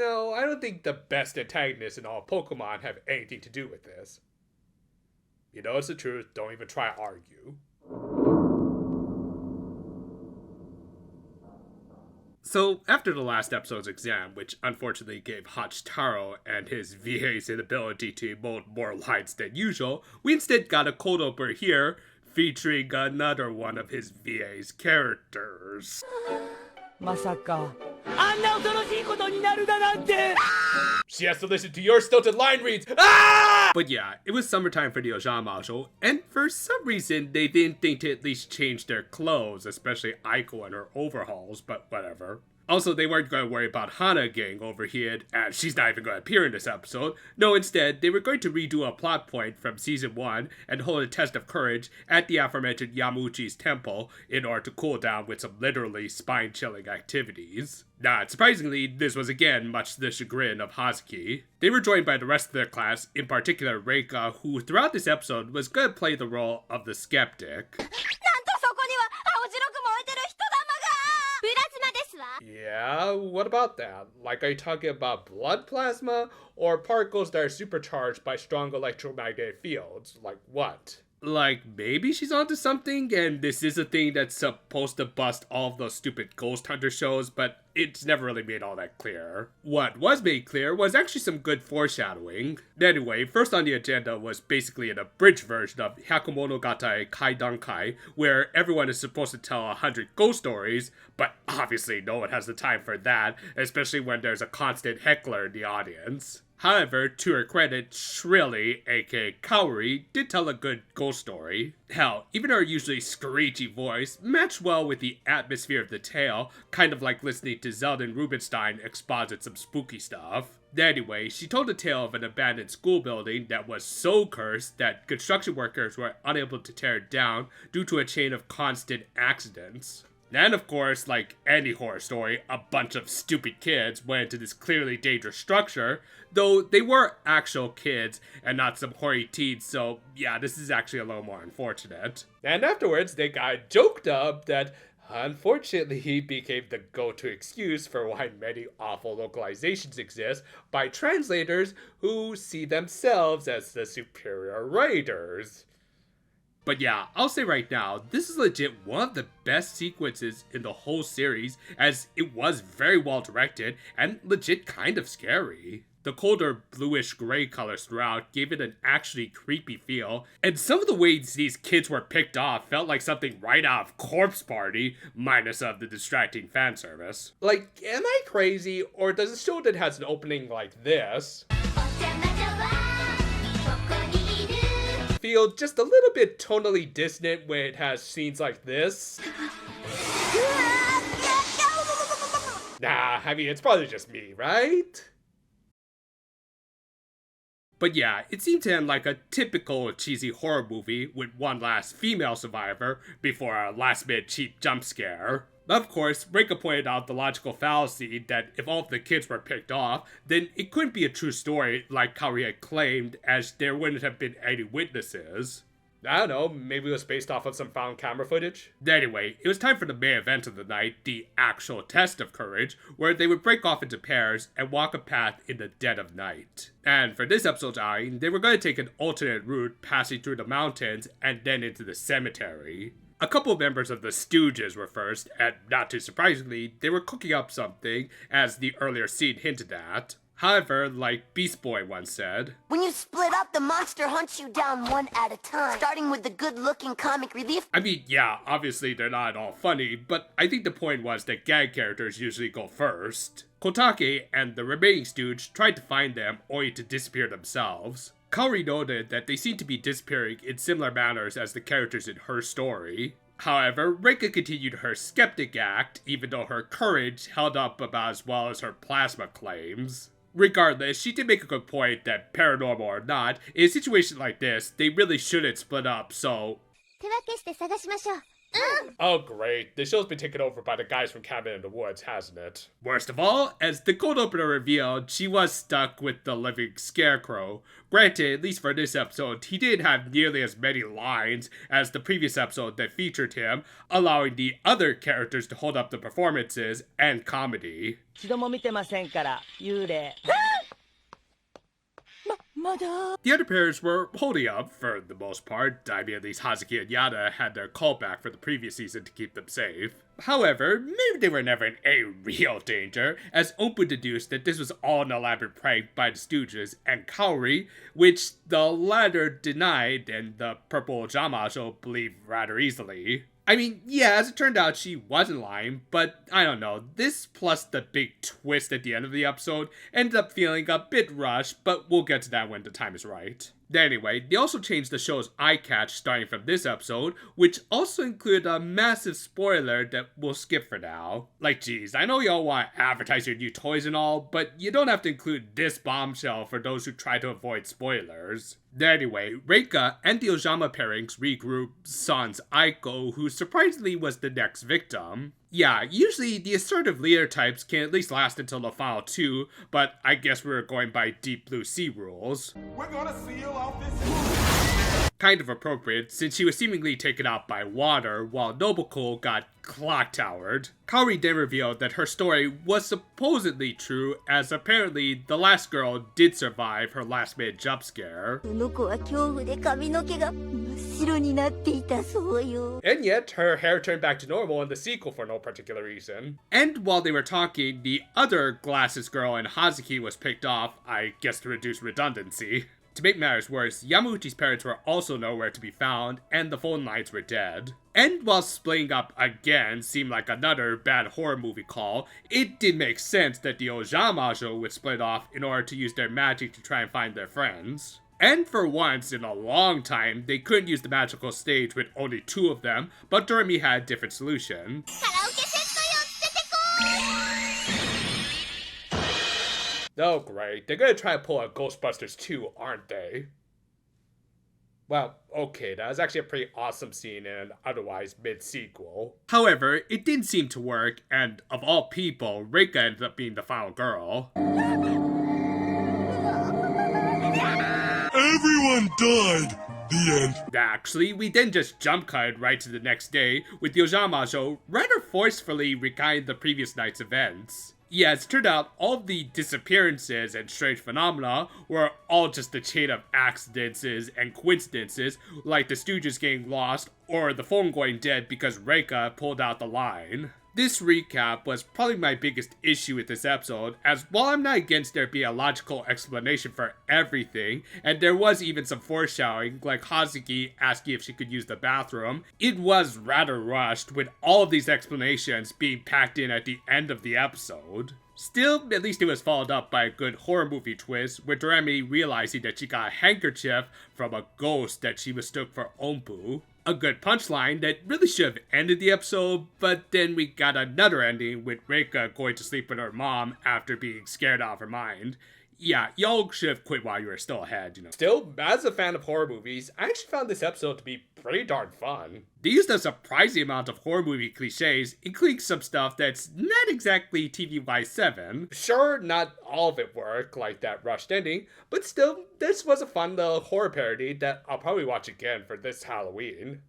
I don't think the best antagonists in all Pokemon have anything to do with this. You know it's the truth, don't even try to argue. So, after the last episode's exam, which unfortunately gave Hachitaro and his VA's inability to mold more lines than usual, we instead got a cold opener here, featuring another one of his VA's characters. She has to listen to your stilted line reads. Ah! But yeah, it was summertime for the Ojamajo, and for some reason they didn't think to at least change their clothes, especially Aiko and her overhauls, but whatever. Also, they weren't going to worry about Hana getting overheated, and she's not even going to appear in this episode. No, instead, they were going to redo a plot point from Season 1 and hold a test of courage at the aforementioned Yamuchi's temple in order to cool down with some literally spine-chilling activities. Not surprisingly, this was again much to the chagrin of Hazuki. They were joined by the rest of their class, in particular Reika, who throughout this episode was going to play the role of the skeptic. Yeah, what about that? Like, are you talking about blood plasma, or particles that are supercharged by strong electromagnetic fields? Like what? Like, maybe she's onto something, and this is a thing that's supposed to bust all of those stupid Ghost Hunter shows, but it's never really made all that clear. What was made clear was actually some good foreshadowing. Anyway, first on the agenda was basically an abridged version of Hyakumonogatari Kaidankai, where everyone is supposed to tell 100 ghost stories, but obviously no one has the time for that, especially when there's a constant heckler in the audience. However, to her credit, Shrilly, aka Kaori, did tell a good ghost story. Hell, even her usually screechy voice matched well with the atmosphere of the tale, kind of like listening to Zeldin Rubinstein exposit some spooky stuff. Anyway, she told a tale of an abandoned school building that was so cursed that construction workers were unable to tear it down due to a chain of constant accidents. And of course, like any horror story, a bunch of stupid kids went into this clearly dangerous structure, though they were actual kids and not some hoary teens, so yeah, this is actually a little more unfortunate. And afterwards, they got joked up that unfortunately he became the go-to excuse for why many awful localizations exist by translators who see themselves as the superior writers. But yeah, I'll say right now, this is legit one of the best sequences in the whole series, as it was very well directed and legit kind of scary. The colder bluish-gray colors throughout gave it an actually creepy feel, and some of the ways these kids were picked off felt like something right out of Corpse Party, minus of the distracting fan service. Like, am I crazy, or does a show that has an opening like this feel just a little bit tonally dissonant when it has scenes like this? Nah, I mean, it's probably just me, right? But yeah, it seemed to end like a typical cheesy horror movie with one last female survivor before a last-minute cheap jump scare. Of course, Reika pointed out the logical fallacy that if all of the kids were picked off, then it couldn't be a true story like Kaori had claimed, as there wouldn't have been any witnesses. I don't know, maybe it was based off of some found camera footage? Anyway, it was time for the main event of the night, the actual test of courage, where they would break off into pairs and walk a path in the dead of night. And for this episode's outing, they were going to take an alternate route passing through the mountains and then into the cemetery. A couple of members of the Stooges were first, and not too surprisingly, they were cooking up something, as the earlier scene hinted at. However, like Beast Boy once said, when you split up, the monster hunts you down one at a time, starting with the good-looking comic relief. I mean, yeah, obviously they're not at all funny, but I think the point was that gag characters usually go first. Kotake and the remaining Stooge tried to find them, only to disappear themselves. Kaori noted that they seem to be disappearing in similar manners as the characters in her story. However, Reika continued her skeptic act, even though her courage held up about as well as her plasma claims. Regardless, she did make a good point that, paranormal or not, in a situation like this, they really shouldn't split up, so... Oh great, the show's been taken over by the guys from Cabin in the Woods, hasn't it? Worst of all, as the cold opener revealed, she was stuck with the living scarecrow. Granted, at least for this episode, he didn't have nearly as many lines as the previous episode that featured him, allowing the other characters to hold up the performances and comedy. 一度も見てませんから幽霊 The other pairs were holding up for the most part. I mean, at least Hazuki and Yada had their callback for the previous season to keep them safe. However, maybe they were never in any real danger, as Ompu deduced that this was all an elaborate prank by the Stooges and Kaori, which the latter denied and the purple Ojamajo believed rather easily. I mean, yeah, as it turned out, she wasn't lying, but I don't know, this plus the big twist at the end of the episode ended up feeling a bit rushed, but we'll get to that when the time is right. Anyway, they also changed the show's eye catch starting from this episode, which also included a massive spoiler that we'll skip for now. Like, geez, I know y'all want to advertise your new toys and all, but you don't have to include this bombshell for those who try to avoid spoilers. Anyway, Reika and the Ojama pairings regroup Sans Aiko, who surprisingly was the next victim. Yeah, usually the assertive leader types can at least last until the final two, but I guess we were going by Deep Blue Sea rules. We're gonna seal off this. Kind of appropriate, since she was seemingly taken out by water, while Nobuko got clock towered. Kaori then revealed that her story was supposedly true, as apparently the last girl did survive her last minute jump scare. その子は恐怖で髪の毛が真っ白になっていたそうよ。 And yet, her hair turned back to normal in the sequel for no particular reason. And while they were talking, the other glasses girl in Hazuki was picked off, I guess to reduce redundancy. To make matters worse, Yamauchi's parents were also nowhere to be found, and the phone lines were dead. And while splitting up again seemed like another bad horror movie call, it did make sense that the Ojamajo would split off in order to use their magic to try and find their friends. And for once in a long time, they couldn't use the magical stage with only two of them, but Doremi had a different solution. Oh great, they're gonna try to pull a Ghostbusters 2, aren't they? Well, okay, that was actually a pretty awesome scene in an otherwise mid-sequel. However, it didn't seem to work, and of all people, Reika ended up being the final girl. Everyone died. The end. Actually, we then just jump cut right to the next day, with the Ojamajo rather forcefully recounting the previous night's events. Yeah, it turned out all of the disappearances and strange phenomena were all just a chain of accidents and coincidences, like the Stooges getting lost or the phone going dead because Reika pulled out the line. This recap was probably my biggest issue with this episode, as while I'm not against there being a logical explanation for everything, and there was even some foreshadowing, like Hazuki asking if she could use the bathroom, it was rather rushed, with all of these explanations being packed in at the end of the episode. Still, at least it was followed up by a good horror movie twist, with Doremi realizing that she got a handkerchief from a ghost that she mistook for Ompu. A good punchline that really should have ended the episode, but then we got another ending with Reika going to sleep with her mom after being scared out of her mind. Yeah, y'all should have quit while you were still ahead, you know. Still, as a fan of horror movies, I actually found this episode to be pretty darn fun. They used a surprising amount of horror movie cliches, including some stuff that's not exactly TV-Y7. Sure, not all of it worked, like that rushed ending, but still, this was a fun little horror parody that I'll probably watch again for this Halloween.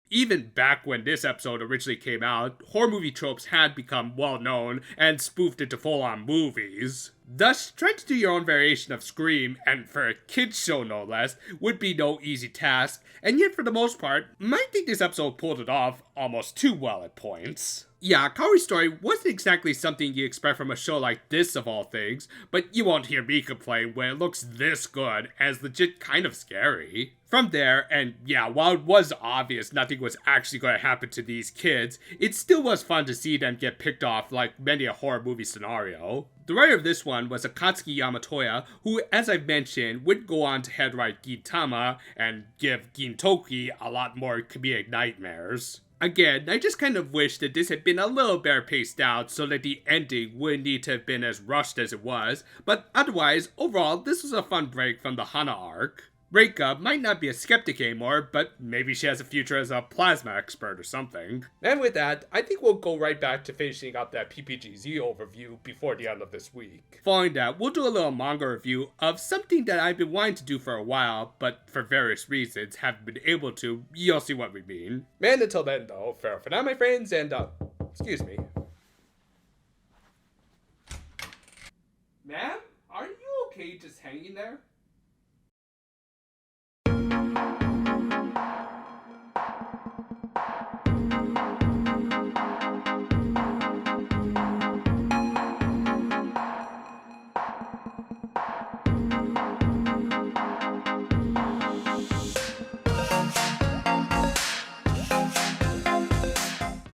Even back when this episode originally came out, horror movie tropes had become well known and spoofed into full-on movies. Thus, trying to do your own variation of Scream, and for a kids show no less, would be no easy task, and yet for the most part, I think this episode pulled it off almost too well at points. Yeah, Kaori's story wasn't exactly something you expect from a show like this of all things, but you won't hear me complain when it looks this good, as legit kind of scary. From there, and yeah, while it was obvious nothing was actually going to happen to these kids, it still was fun to see them get picked off like many a horror movie scenario. The writer of this one was Akatsuki Yamatoya, who, as I've mentioned, would go on to head write Gintama and give Gintoki a lot more comedic nightmares. Again, I just kind of wish that this had been a little better paced out so that the ending wouldn't need to have been as rushed as it was, but otherwise, overall, this was a fun break from the Hana arc. Reika might not be a skeptic anymore, but maybe she has a future as a plasma expert or something. And with that, I think we'll go right back to finishing up that PPGZ overview before the end of this week. Following that, we'll do a little manga review of something that I've been wanting to do for a while, but for various reasons haven't been able to. You'll see what we mean. And until then, though, farewell for now, my friends, and, excuse me. Ma'am, are you okay just hanging there?